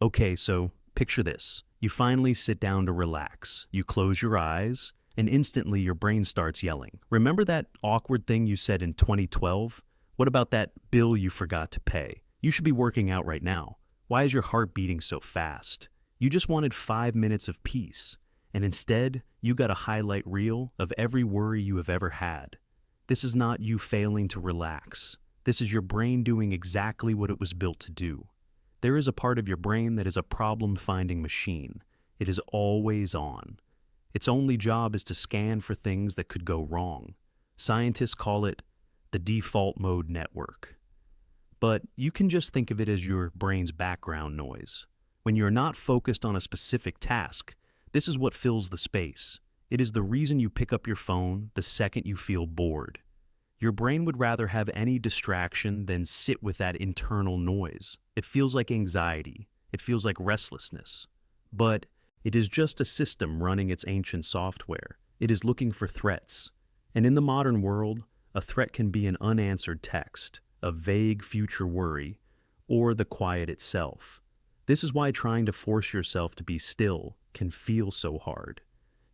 Okay, so picture this. You finally sit down to relax. You close your eyes, and instantly your brain starts yelling. Remember that awkward thing you said in 2012? What about that bill you forgot to pay? You should be working out right now. Why is your heart beating so fast? You just wanted 5 minutes of peace, and instead, you got a highlight reel of every worry you have ever had. This is not you failing to relax. This is your brain doing exactly what it was built to do. There is a part of your brain that is a problem-finding machine. It is always on. Its only job is to scan for things that could go wrong. Scientists call it the default mode network. But you can just think of it as your brain's background noise. When you're not focused on a specific task, this is what fills the space. It is the reason you pick up your phone the second you feel bored. Your brain would rather have any distraction than sit with that internal noise. It feels like anxiety. It feels like restlessness. But it is just a system running its ancient software. It is looking for threats. And in the modern world, a threat can be an unanswered text, a vague future worry, or the quiet itself. This is why trying to force yourself to be still can feel so hard.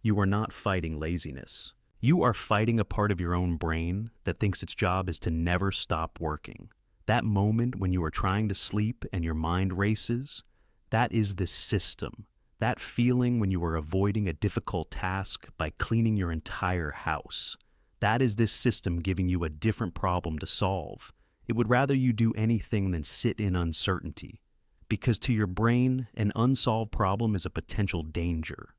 You are not fighting laziness. You are fighting a part of your own brain that thinks its job is to never stop working. That moment when you are trying to sleep and your mind races, that is the system. That feeling when you are avoiding a difficult task by cleaning your entire house. That is this system giving you a different problem to solve. It would rather you do anything than sit in uncertainty. Because to your brain, an unsolved problem is a potential danger.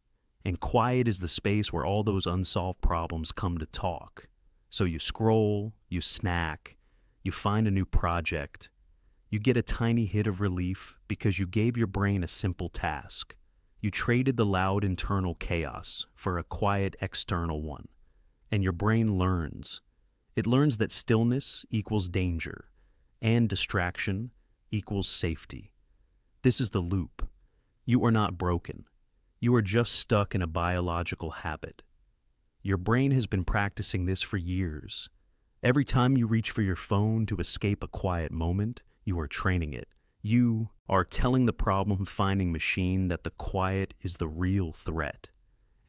And quiet is the space where all those unsolved problems come to talk. So you scroll, you snack, you find a new project. You get a tiny hit of relief because you gave your brain a simple task. You traded the loud internal chaos for a quiet external one. And your brain learns. It learns that stillness equals danger, and distraction equals safety. This is the loop. You are not broken. You are just stuck in a biological habit. Your brain has been practicing this for years. Every time you reach for your phone to escape a quiet moment, you are training it. You are telling the problem-finding machine that the quiet is the real threat,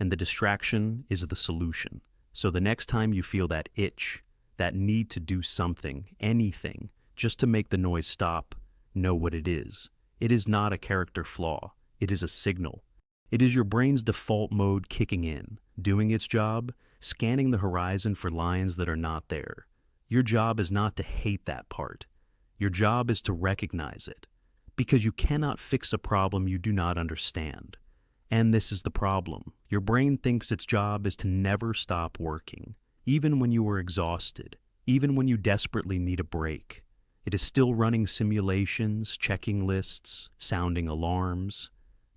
and the distraction is the solution. So the next time you feel that itch, that need to do something, anything, just to make the noise stop, know what it is. It is not a character flaw. It is a signal. It is your brain's default mode kicking in, doing its job, scanning the horizon for lines that are not there. Your job is not to hate that part. Your job is to recognize it, because you cannot fix a problem you do not understand. And this is the problem. Your brain thinks its job is to never stop working, even when you are exhausted, even when you desperately need a break. It is still running simulations, checking lists, sounding alarms.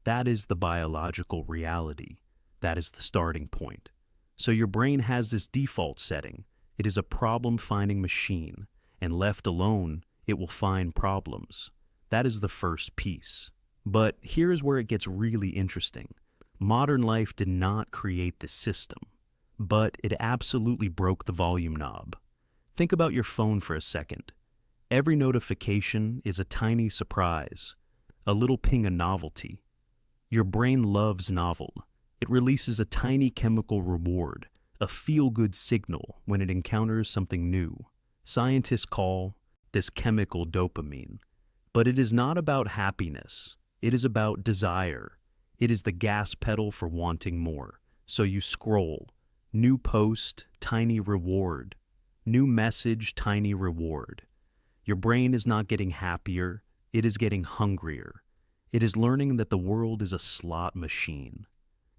That is the biological reality. That is the starting point. So your brain has this default setting. It is a problem-finding machine, and left alone, it will find problems. That is the first piece. But here is where it gets really interesting. Modern life did not create this system, but it absolutely broke the volume knob. Think about your phone for a second. Every notification is a tiny surprise, a little ping of novelty. Your brain loves novel. It releases a tiny chemical reward, a feel-good signal when it encounters something new. Scientists call this chemical dopamine. But it is not about happiness. It is about desire. It is the gas pedal for wanting more. So you scroll. New post, tiny reward. New message, tiny reward. Your brain is not getting happier. It is getting hungrier. It is learning that the world is a slot machine.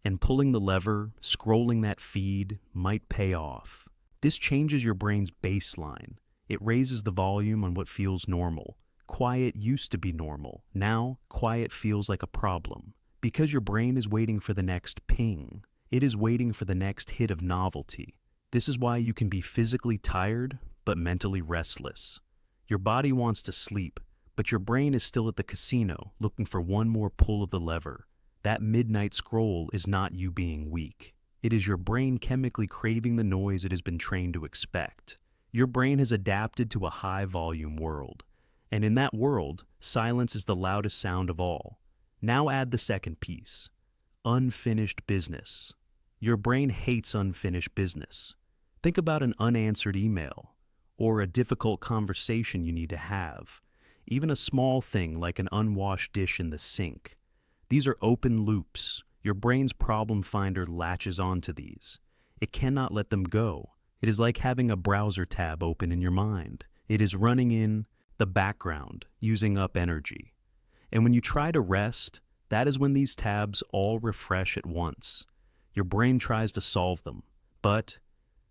And pulling the lever, scrolling that feed, might pay off. This changes your brain's baseline. It raises the volume on what feels normal. Quiet used to be normal. Now, quiet feels like a problem. Because your brain is waiting for the next ping. It is waiting for the next hit of novelty. This is why you can be physically tired, but mentally restless. Your body wants to sleep, but your brain is still at the casino, looking for one more pull of the lever. That midnight scroll is not you being weak. It is your brain chemically craving the noise it has been trained to expect. Your brain has adapted to a high-volume world. And in that world, silence is the loudest sound of all. Now add the second piece, unfinished business. Your brain hates unfinished business. Think about an unanswered email or a difficult conversation you need to have, even a small thing like an unwashed dish in the sink. These are open loops. Your brain's problem finder latches onto these. It cannot let them go. It is like having a browser tab open in your mind. It is running in the background, using up energy. And when you try to rest, that is when these tabs all refresh at once. Your brain tries to solve them, but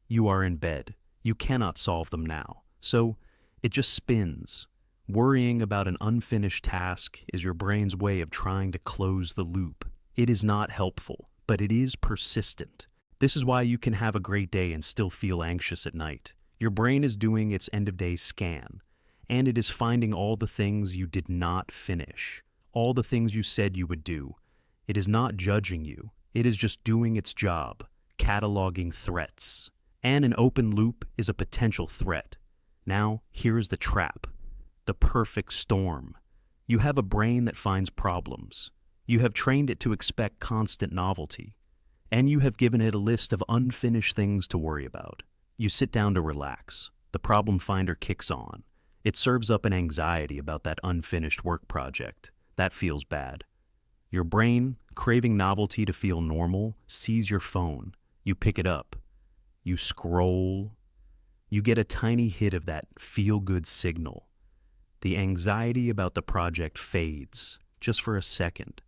you are in bed. You cannot solve them now. So it just spins. Worrying about an unfinished task is your brain's way of trying to close the loop. It is not helpful, but it is persistent. This is why you can have a great day and still feel anxious at night. Your brain is doing its end-of-day scan, and it is finding all the things you did not finish, all the things you said you would do. It is not judging you. It is just doing its job, cataloging threats. And an open loop is a potential threat. Now, here is the trap, the perfect storm. You have a brain that finds problems. You have trained it to expect constant novelty. And you have given it a list of unfinished things to worry about. You sit down to relax. The problem finder kicks on. It serves up an anxiety about that unfinished work project. That feels bad. Your brain, craving novelty to feel normal, sees your phone. You pick it up. You scroll. You get a tiny hit of that feel-good signal. The anxiety about the project fades, just for a second.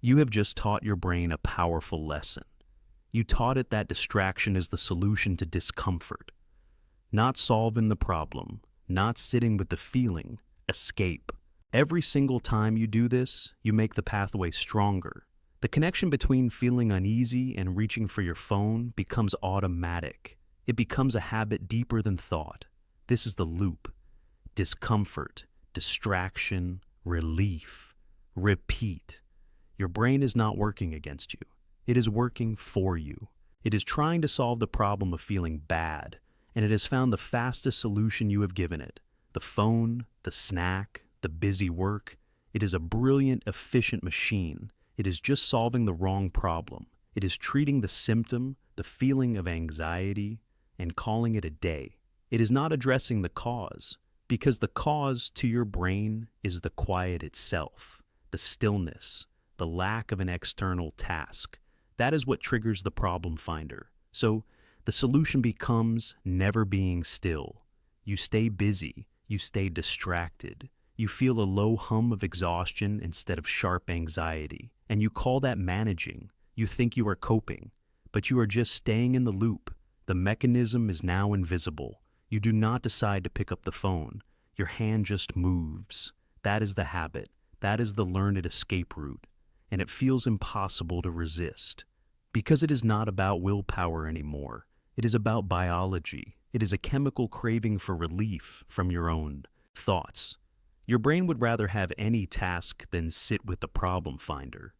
You have just taught your brain a powerful lesson. You taught it that distraction is the solution to discomfort. Not solving the problem, not sitting with the feeling, escape. Every single time you do this, you make the pathway stronger. The connection between feeling uneasy and reaching for your phone becomes automatic. It becomes a habit deeper than thought. This is the loop. Discomfort, distraction, relief, repeat. Your brain is not working against you. It is working for you. It is trying to solve the problem of feeling bad, and it has found the fastest solution you have given it. The phone, the snack, the busy work. It is a brilliant, efficient machine. It is just solving the wrong problem. It is treating the symptom, the feeling of anxiety, and calling it a day. It is not addressing the cause, because the cause to your brain is the quiet itself, the stillness, the lack of an external task. That is what triggers the problem finder. So the solution becomes never being still. You stay busy, you stay distracted, you feel a low hum of exhaustion instead of sharp anxiety, and you call that managing. You think you are coping, but you are just staying in the loop. The mechanism is now invisible. You do not decide to pick up the phone. Your hand just moves. That is the habit. That is the learned escape route. And it feels impossible to resist. Because it is not about willpower anymore. It is about biology. It is a chemical craving for relief from your own thoughts. Your brain would rather have any task than sit with the problem finder.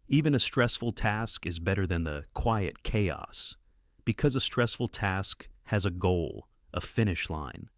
Even a stressful task is better than the quiet chaos, because a stressful task has a goal, a finish line.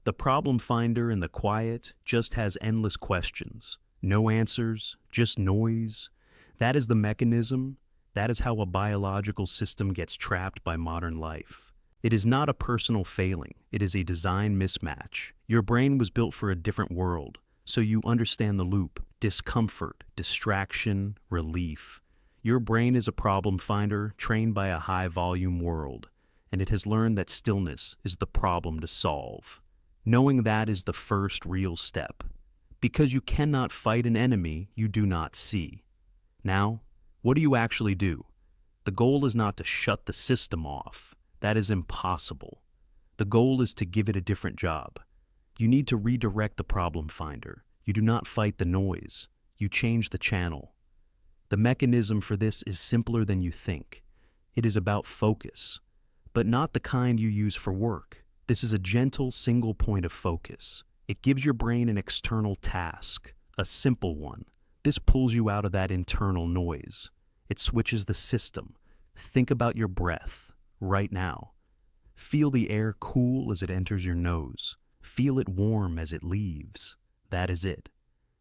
The problem finder in the quiet just has endless questions, no answers, just noise. That is the mechanism. That is how a biological system gets trapped by modern life. It is not a personal failing. It is a design mismatch. Your brain was built for a different world, so you understand the loop. Discomfort, distraction, relief. Your brain is a problem finder trained by a high-volume world, and it has learned that stillness is the problem to solve. Knowing that is the first real step, because you cannot fight an enemy you do not see. Now, what do you actually do? The goal is not to shut the system off. That is impossible. The goal is to give it a different job. You need to redirect the problem finder. You do not fight the noise. You change the channel. The mechanism for this is simpler than you think. It is about focus, but not the kind you use for work. This is a gentle, single point of focus. It gives your brain an external task, a simple one. This pulls you out of that internal noise. It switches the system. Think about your breath right now. Feel the air cool as it enters your nose. Feel it warm as it leaves. That is it.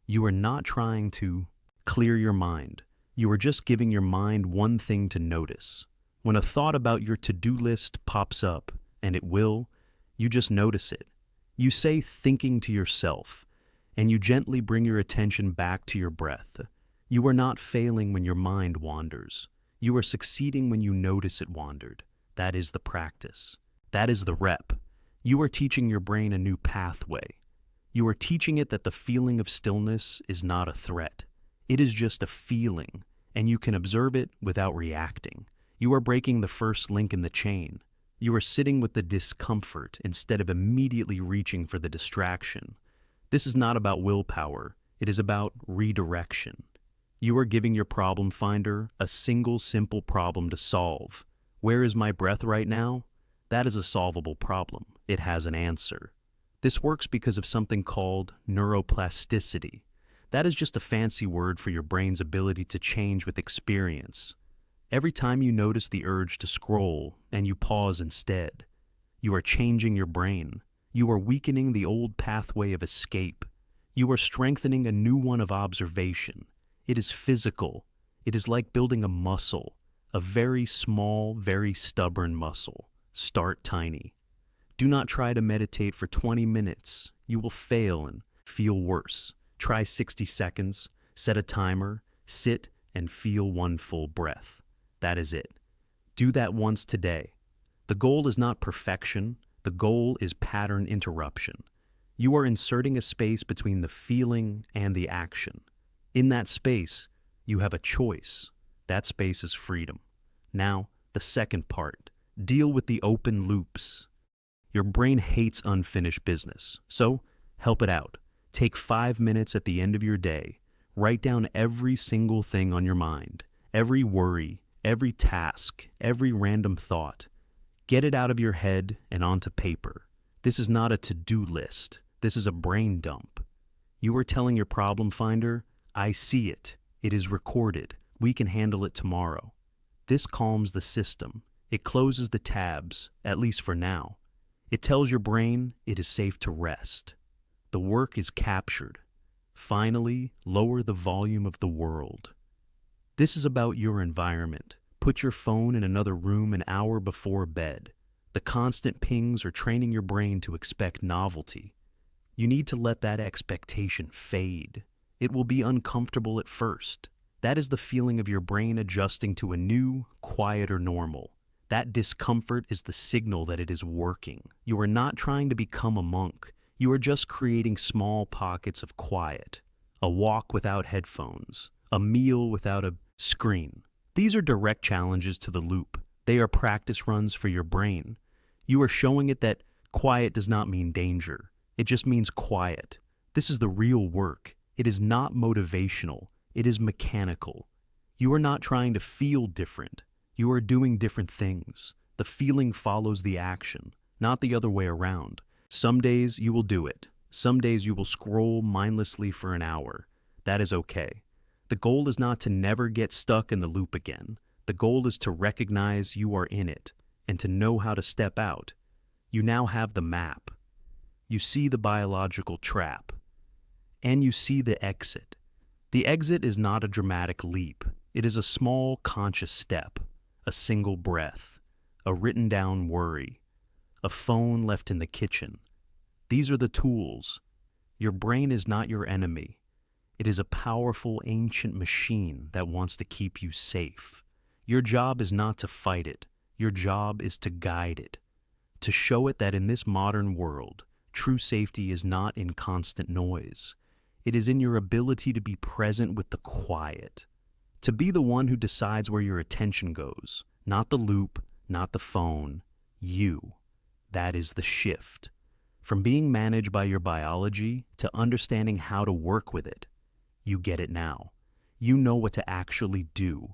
You are not trying to Clear your mind. You are just giving your mind one thing to notice. When a thought about your to-do list pops up, and it will, you just notice it. You say thinking to yourself, and you gently bring your attention back to your breath. You are not failing when your mind wanders. You are succeeding when you notice it wandered. That is the practice. That is the rep. You are teaching your brain a new pathway. You are teaching it that the feeling of stillness is not a threat. It is just a feeling, and you can observe it without reacting. You are breaking the first link in the chain. You are sitting with the discomfort instead of immediately reaching for the distraction. This is not about willpower. It is about redirection. You are giving your problem finder a single simple problem to solve. Where is my breath right now? That is a solvable problem. It has an answer. This works because of something called neuroplasticity. That is just a fancy word for your brain's ability to change with experience. Every time you notice the urge to scroll and you pause instead, you are changing your brain. You are weakening the old pathway of escape. You are strengthening a new one of observation. It is physical. It is like building a muscle, a very small, very stubborn muscle. Start tiny. Do not try to meditate for 20 minutes. You will fail and feel worse. Try 60 seconds, set a timer, sit and feel one full breath. That is it. Do that once today. The goal is not perfection. The goal is pattern interruption. You are inserting a space between the feeling and the action. In that space, you have a choice. That space is freedom. Now, the second part. Deal with the open loops. Your brain hates unfinished business, so help it out. Take 5 minutes at the end of your day. Write down every single thing on your mind, every worry, every task, every random thought. Get it out of your head and onto paper. This is not a to-do list. This is a brain dump. You are telling your problem finder, I see it. It is recorded. We can handle it tomorrow. This calms the system. It closes the tabs, at least for now. It tells your brain it is safe to rest. The work is captured. Finally, lower the volume of the world. This is about your environment. Put your phone in another room an hour before bed. The constant pings are training your brain to expect novelty. You need to let that expectation fade. It will be uncomfortable at first. That is the feeling of your brain adjusting to a new, quieter normal. That discomfort is the signal that it is working. You are not trying to become a monk. You are just creating small pockets of quiet. A walk without headphones. A meal without a screen. These are direct challenges to the loop. They are practice runs for your brain. You are showing it that quiet does not mean danger. It just means quiet. This is the real work. It is not motivational. It is mechanical. You are not trying to feel different. You are doing different things. The feeling follows the action, not the other way around. Some days you will do it. Some days you will scroll mindlessly for an hour. That is okay. The goal is not to never get stuck in the loop again. The goal is to recognize you are in it and to know how to step out. You now have the map. You see the biological trap. And you see the exit. The exit is not a dramatic leap. It is a small conscious step. A single breath, a written down worry, a phone left in the kitchen. These are the tools. Your brain is not your enemy. It is a powerful ancient machine that wants to keep you safe. Your job is not to fight it. Your job is to guide it, to show it that in this modern world, true safety is not in constant noise. It is in your ability to be present with the quiet. To be the one who decides where your attention goes, not the loop, not the phone, you. That is the shift. From being managed by your biology to understanding how to work with it. You get it now. You know what to actually do.